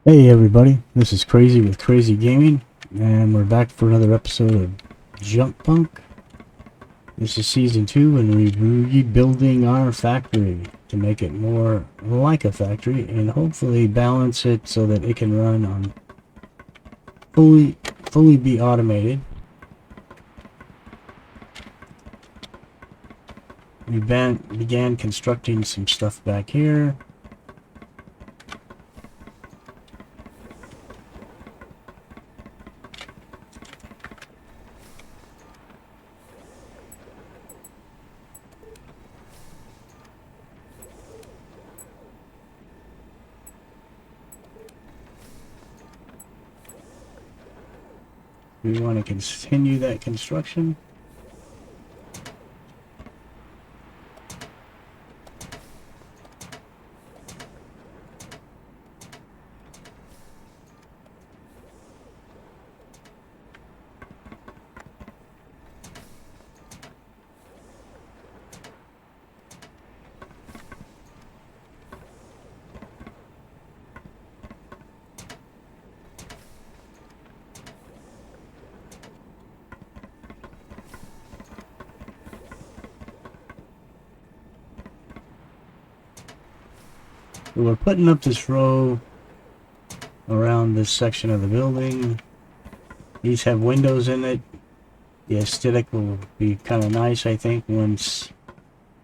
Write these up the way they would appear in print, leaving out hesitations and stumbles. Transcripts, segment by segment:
Hey everybody, this is Crazy with Crazy Gaming, and we're back for another episode of JUNKPUNK. This is Season 2, and we're rebuilding our factory to make it more like a factory, and hopefully balance it so that it can run on fully be automated. We began constructing some stuff back here. We want to continue that construction. We're putting up this row around this section of the building. These have windows in it. The aesthetic will be kind of nice, I think, once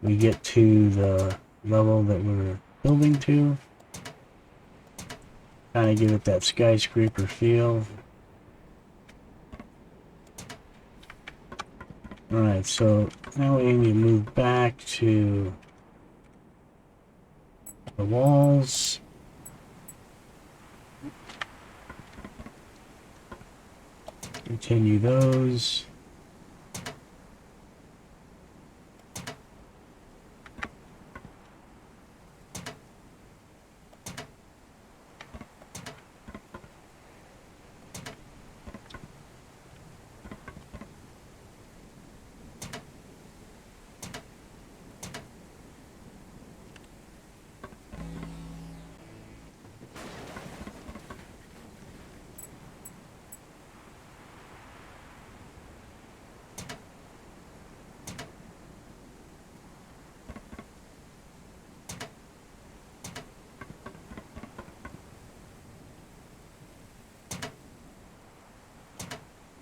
we get to the level that we're building to. Kind of give it that skyscraper feel. Alright, so now we need to move back to the walls. Continue those.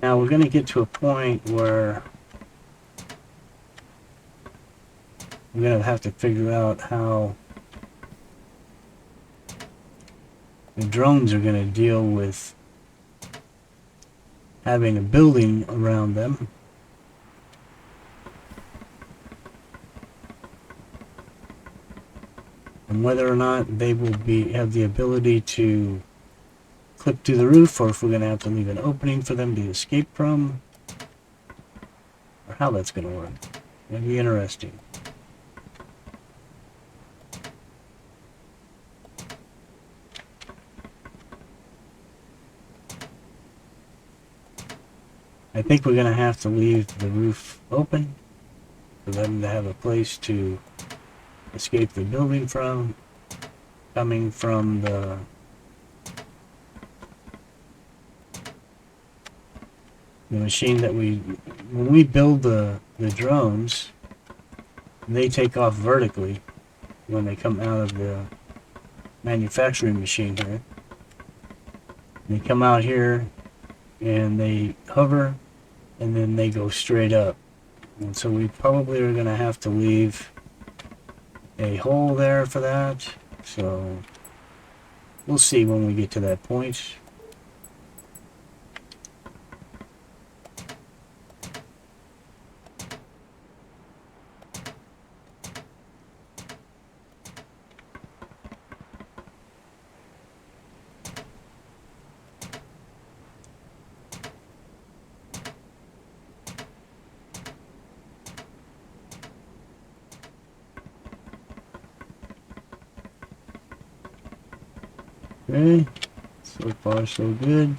Now we're going to get to a point where we're going to have to figure out how the drones are going to deal with having a building around them. And whether or not they will have the ability to clip through the roof, or if we're going to have to leave an opening for them to escape from, or how that's going to work. It'll be interesting. I think we're going to have to leave the roof open for them to have a place to escape the building from, coming from the machine that when we build the drones, they take off vertically when they come out of the manufacturing machine here. They come out here and they hover, and then they go straight up. And so we probably are going to have to leave a hole there for that. So we'll see when we get to that point. Okay, so far so good.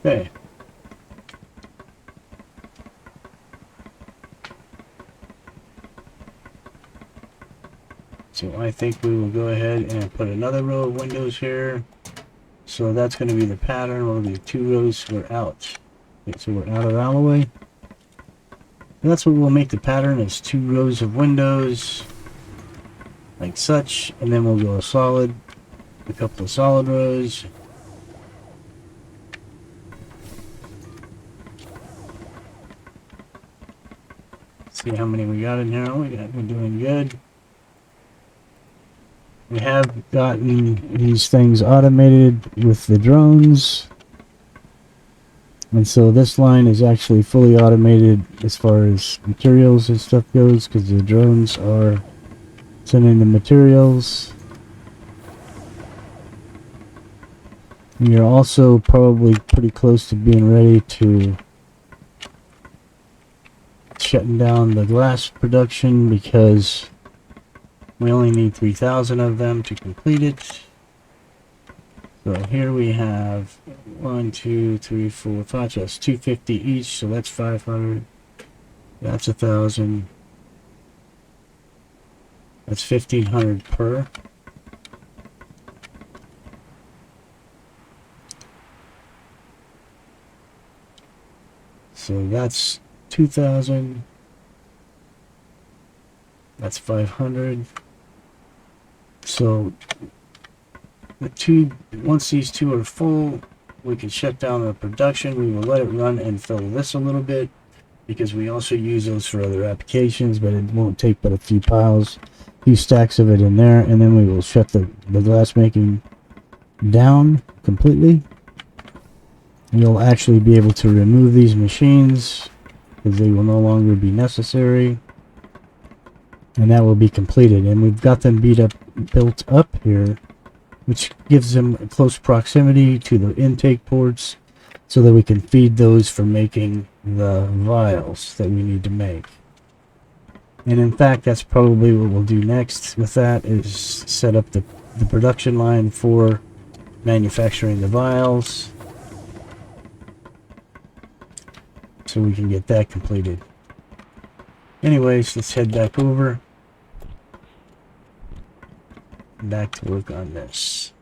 Okay. So I think we will go ahead and put another row of windows here. So that's going to be the pattern. We'll do 2 rows. We're out. Okay, so we're out of alleyway. And that's what we'll make the pattern, is 2 rows of windows like such, and then we'll go a couple of solid rows. See how many we got in here. We're doing good. We have gotten these things automated with the drones. And so this line is actually fully automated as far as materials and stuff goes, because the drones are sending the materials. And you're also probably pretty close to being ready to shutting down the glass production, because we only need 3,000 of them to complete it. So here we have 1, 2, 3, 4, 5. So that's 250 each. So that's 500. That's 1,000. That's 1,500 per. So that's 2,000. That's 500. So once these 2 are full, we can shut down the production. We will let it run and fill this a little bit, because we also use those for other applications, but it won't take but a few stacks of it in there, and then we will shut the glass making down completely. You'll actually be able to remove these machines, because they will no longer be necessary, and that will be completed. And we've got them built up here, which gives them a close proximity to the intake ports, so that we can feed those for making the vials that we need to make. And in fact, that's probably what we'll do next with that, is set up the production line for manufacturing the vials, so we can get that completed. Anyways, let's head back over. Back to work on this.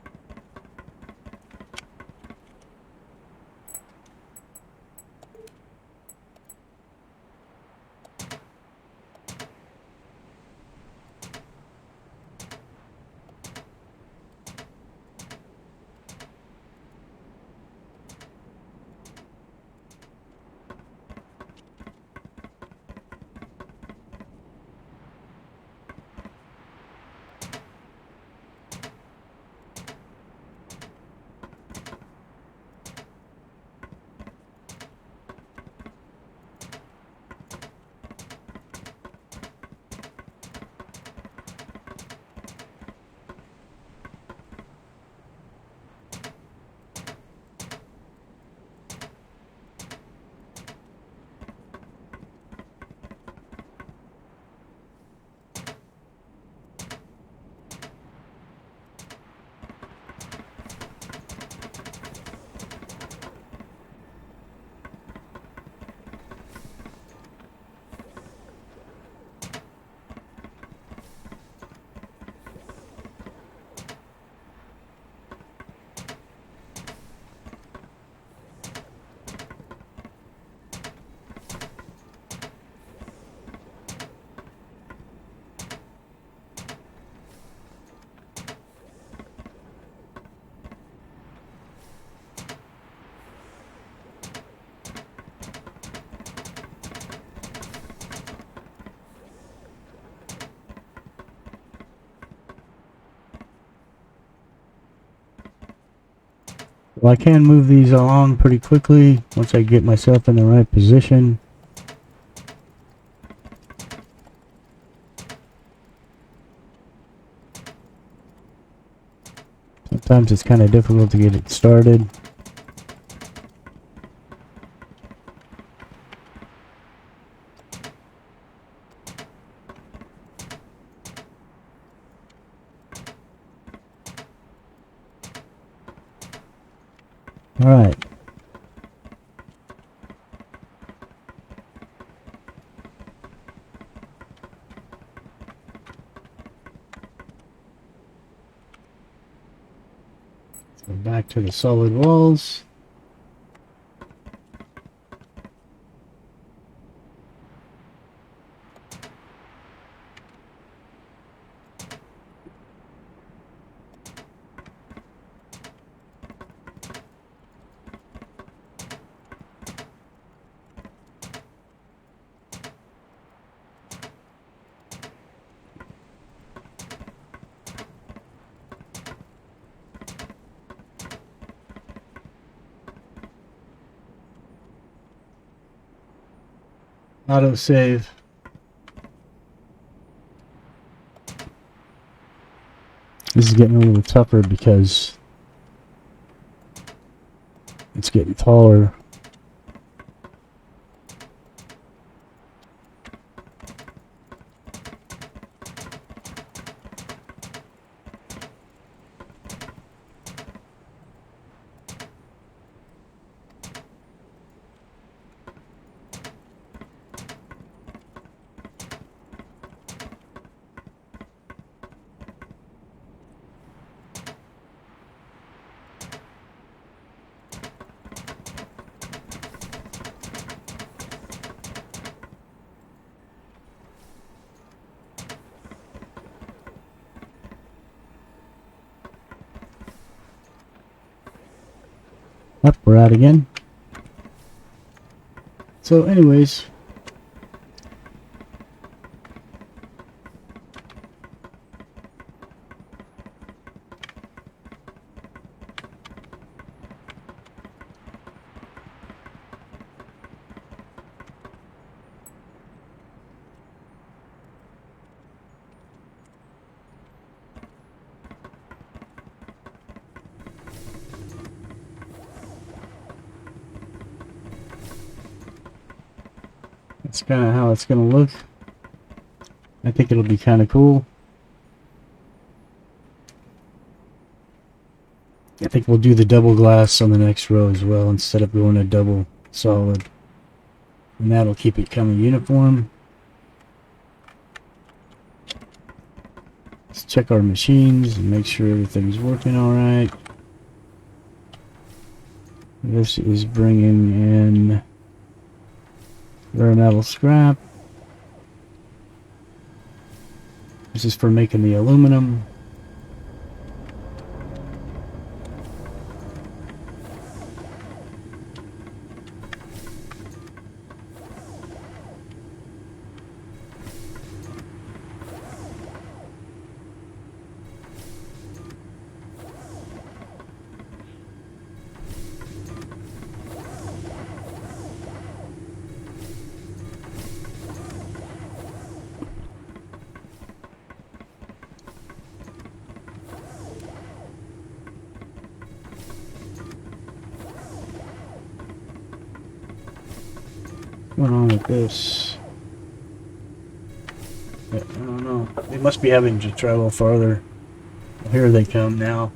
Well, I can move these along pretty quickly once I get myself in the right position. Sometimes it's kind of difficult to get it started. Alright. Go back to the solid walls. Autosave. This is getting a little tougher because it's getting taller. Up, we're out again. So anyways, that's kind of how it's going to look. I think it'll be kind of cool. I think we'll do the double glass on the next row as well instead of going a double solid. And that'll keep it kind of uniform. Let's check our machines and make sure everything's working alright. This is bringing in rare metal scrap. This is for making the aluminum. What's going on with this? Yeah, I don't know. They must be having to travel farther. Well, here they come now.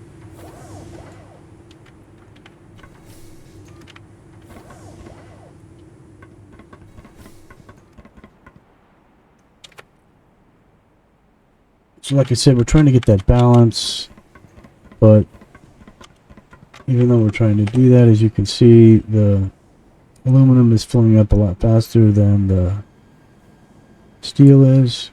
So like I said, we're trying to get that balance, but even though we're trying to do that, as you can see, the aluminum is filling up a lot faster than the steel is.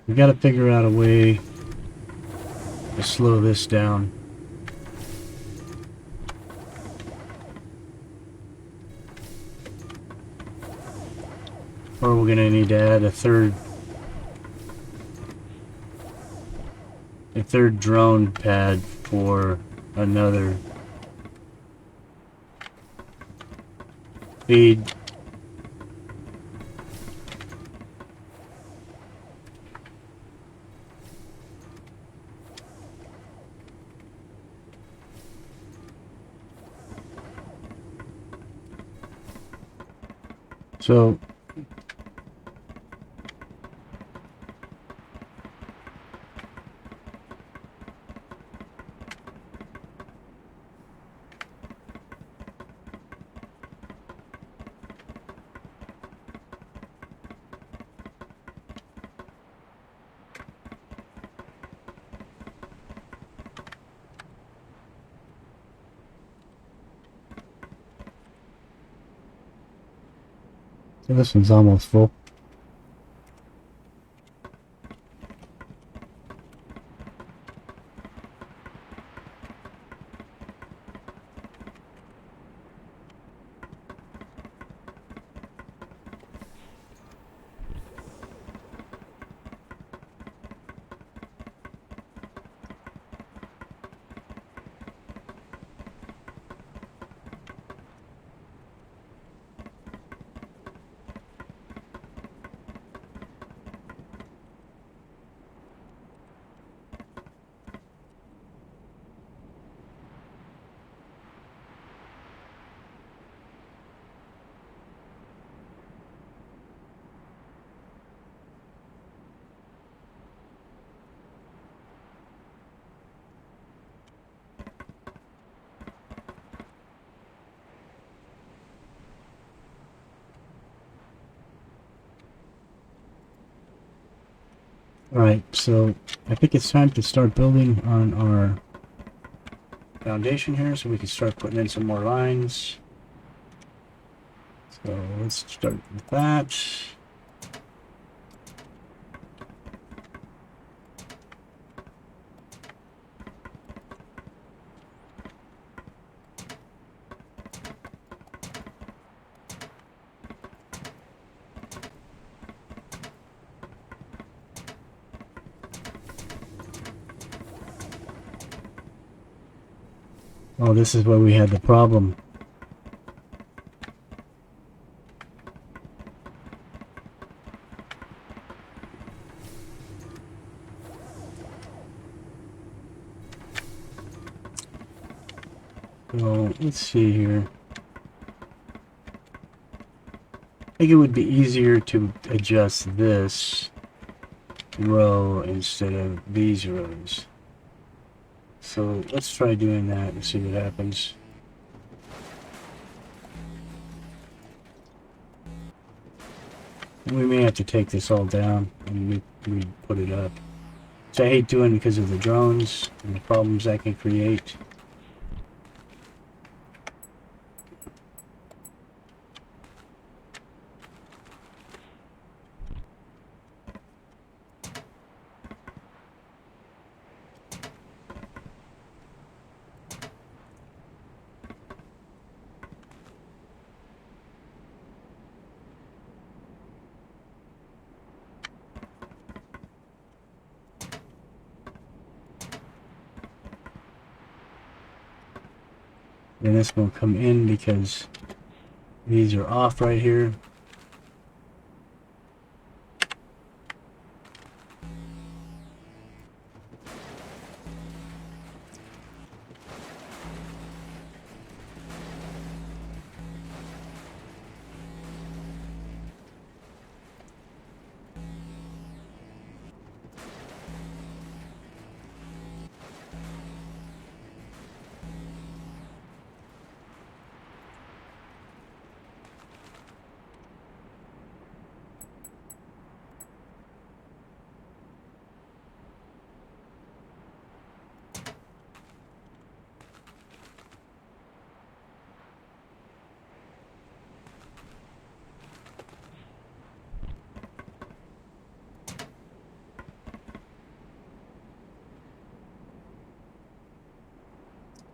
We got to figure out a way to slow this down. Or we're going to need to add a third drone pad for another feed. So this one's almost full. Alright, so I think it's time to start building on our foundation here, so we can start putting in some more lines. So let's start with that. Oh, this is where we had the problem. So let's see here. I think it would be easier to adjust this row instead of these rows. So let's try doing that and see what happens. We may have to take this all down and we put it up. So I hate doing because of the drones and the problems that can create. And this will come in because these are off right here.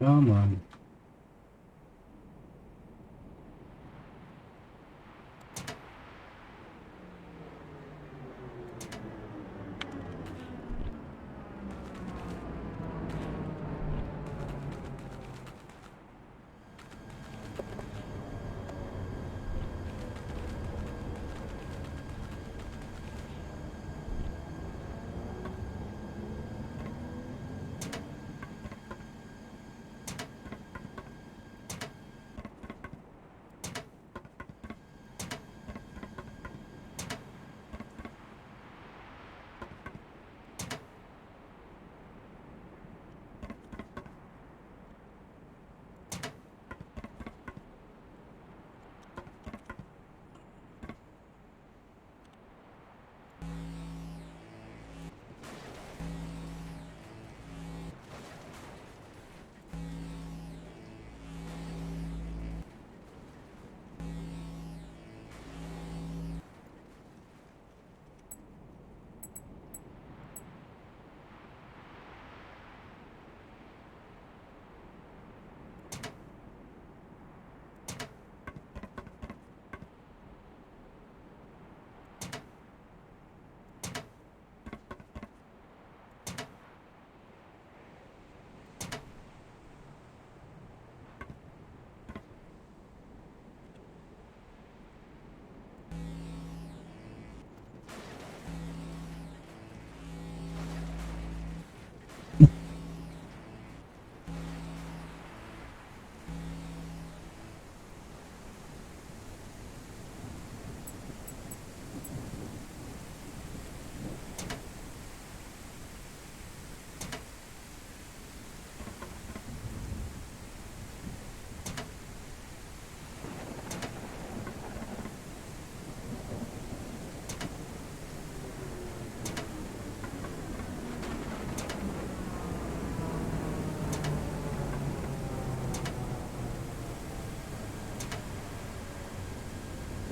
Come on.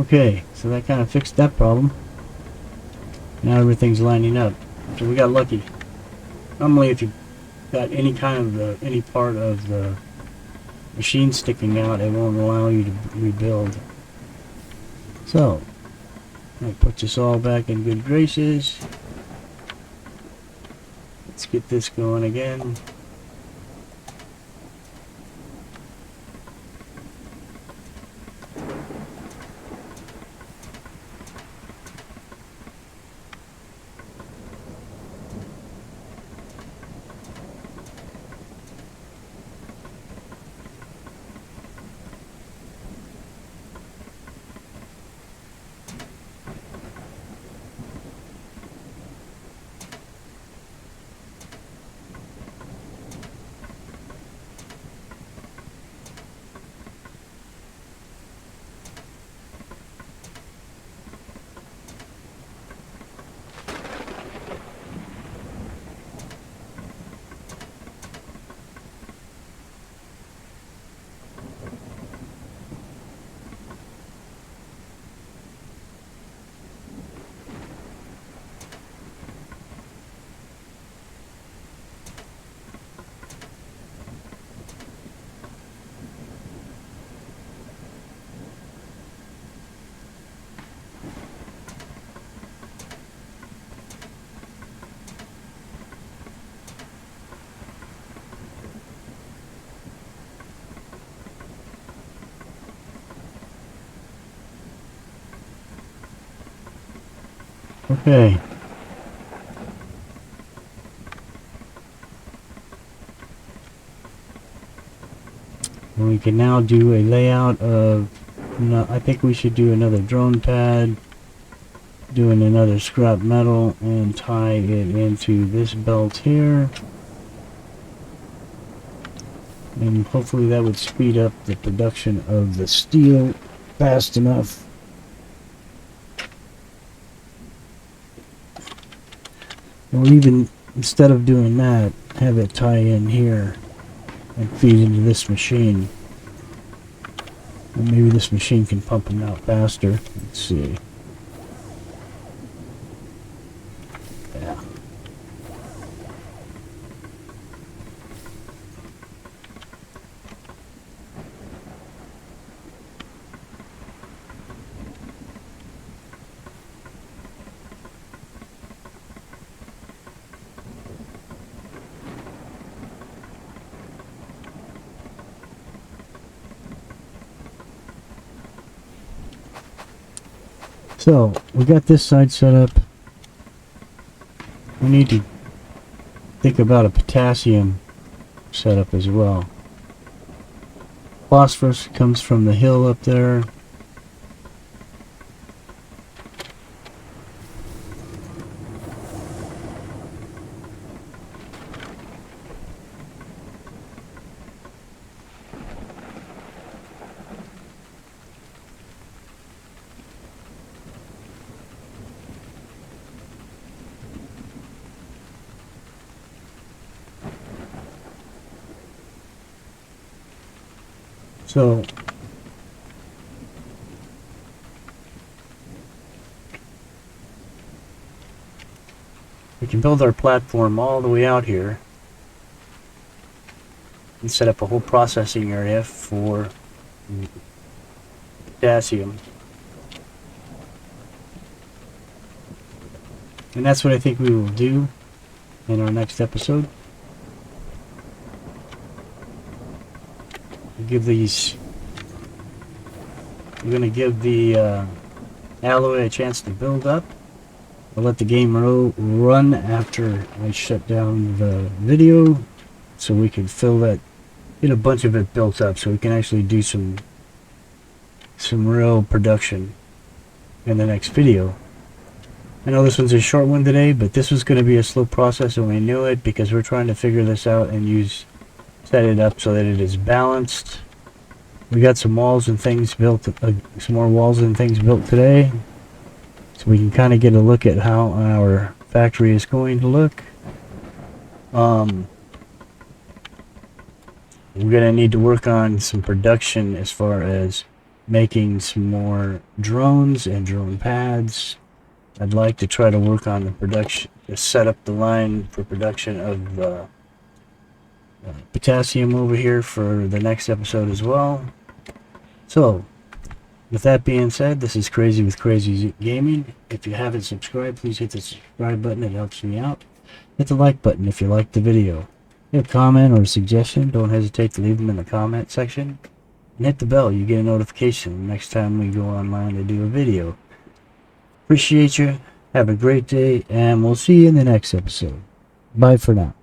Okay, so that kind of fixed that problem. Now everything's lining up. So we got lucky. Normally if you got any kind of any part of the machine sticking out, it won't allow you to rebuild. So, I'll put this all back in good graces. Let's get this going again. Okay. We can now do a layout of, no, I think we should do another drone pad, doing another scrap metal, and tie it into this belt here. And hopefully that would speed up the production of the steel fast enough. Or even, instead of doing that, have it tie in here and feed into this machine. And maybe this machine can pump them out faster. Let's see. Yeah. So, we got this side set up. We need to think about a potassium setup as well. Phosphorus comes from the hill up there. So, we can build our platform all the way out here and set up a whole processing area for potassium. And that's what I think we will do in our next episode. Give these, we're going to give the alloy a chance to build up. I'll let the game run after I shut down the video so we can fill that, get a bunch of it built up so we can actually do some real production in the next video. I know this one's a short one today, but this was going to be a slow process and we knew it because we're trying to figure this out and set it up so that it is balanced. We got some walls and things built, some more walls and things built today, so we can kind of get a look at how our factory is going to look. We're gonna need to work on some production as far as making some more drones and drone pads. I'd like to try to work on the production, to set up the line for production of potassium over here for the next episode as well. So, with that being said, this is Crazy with Crazy Gaming. If you haven't subscribed, please hit the subscribe button. It helps me out. Hit the like button if you liked the video. If you have a comment or a suggestion, don't hesitate to leave them in the comment section. And hit the bell. You get a notification next time we go online to do a video. Appreciate you. Have a great day, and we'll see you in the next episode. Bye for now.